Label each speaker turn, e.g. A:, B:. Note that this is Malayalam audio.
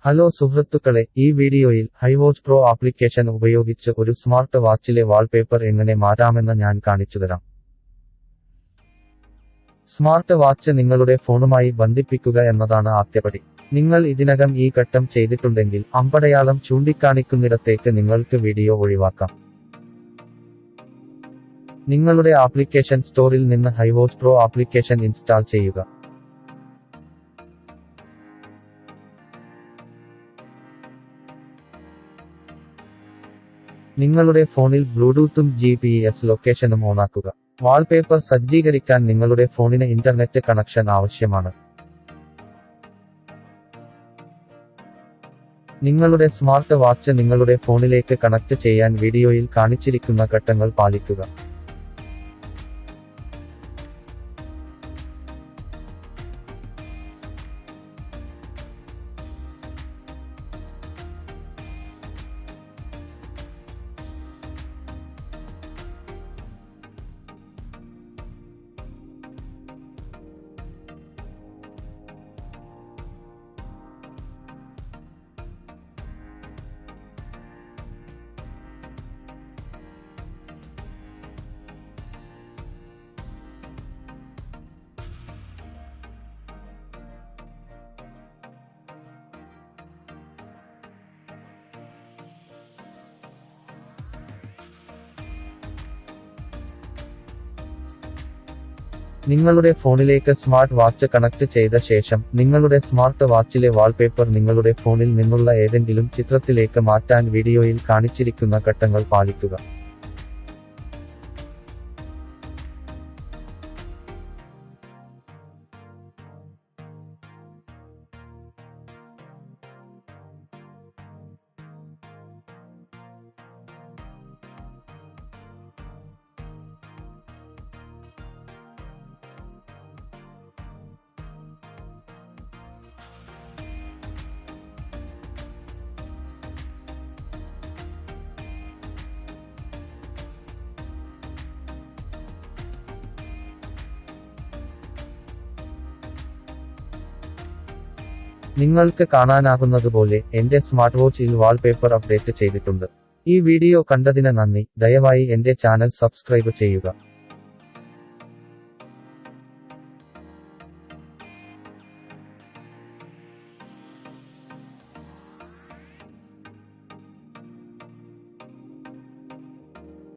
A: ഹലോ സുഹൃത്തുക്കളെ, ഈ വീഡിയോയിൽ ഹൈവാച്ച് പ്രോ ആപ്ലിക്കേഷൻ ഉപയോഗിച്ച് ഒരു സ്മാർട്ട് വാച്ചിലെ വാൾപേപ്പർ എങ്ങനെ മാറ്റാമെന്ന് ഞാൻ കാണിച്ചുതരാം. സ്മാർട്ട് വാച്ച് നിങ്ങളുടെ ഫോണുമായി ബന്ധിപ്പിക്കുക എന്നതാണ് ആദ്യപടി. നിങ്ങൾ ഇതിനകം ഈ ഘട്ടം ചെയ്തിട്ടുണ്ടെങ്കിൽ അമ്പടയാളം ചൂണ്ടിക്കാണിക്കുന്നിടത്തേക്ക് നിങ്ങൾക്ക് വീഡിയോ ഒഴിവാക്കാം. നിങ്ങളുടെ ആപ്ലിക്കേഷൻ സ്റ്റോറിൽ നിന്ന് ഹൈവാച്ച് പ്രോ ആപ്ലിക്കേഷൻ ഇൻസ്റ്റാൾ ചെയ്യുക. നിങ്ങളുടെ ഫോണിൽ ബ്ലൂടൂത്തും GPS ലൊക്കേഷനും ഓണാക്കുക. വാൾപേപ്പർ സജ്ജീകരിക്കാൻ നിങ്ങളുടെ ഫോണിന് ഇന്റർനെറ്റ് കണക്ഷൻ ആവശ്യമാണ്. നിങ്ങളുടെ സ്മാർട്ട് വാച്ച് നിങ്ങളുടെ ഫോണിലേക്ക് കണക്ട് ചെയ്യാൻ വീഡിയോയിൽ കാണിച്ചിരിക്കുന്ന ഘട്ടങ്ങൾ പാലിക്കുക. നിങ്ങളുടെ ഫോണിലേക്ക് സ്മാർട്ട് വാച്ച് കണക്ട് ചെയ്ത ശേഷം നിങ്ങളുടെ സ്മാർട്ട് വാച്ചിലെ വാൾപേപ്പർ നിങ്ങളുടെ ഫോണിൽ നിന്നുള്ള ഏതെങ്കിലും ചിത്രത്തിലേക്ക് മാറ്റാൻ വീഡിയോയിൽ കാണിച്ചിരിക്കുന്ന ഘട്ടങ്ങൾ പാലിക്കുക. നിങ്ങൾക്ക് കാണാനാകുന്നതുപോലെ എന്റെ സ്മാർട്ട് വാച്ചിൽ വാൾപേപ്പർ അപ്ഡേറ്റ് ചെയ്തിട്ടുണ്ട്. ഈ വീഡിയോ കണ്ടതിന് നന്ദി. ദയവായി എന്റെ ചാനൽ സബ്സ്ക്രൈബ് ചെയ്യുക.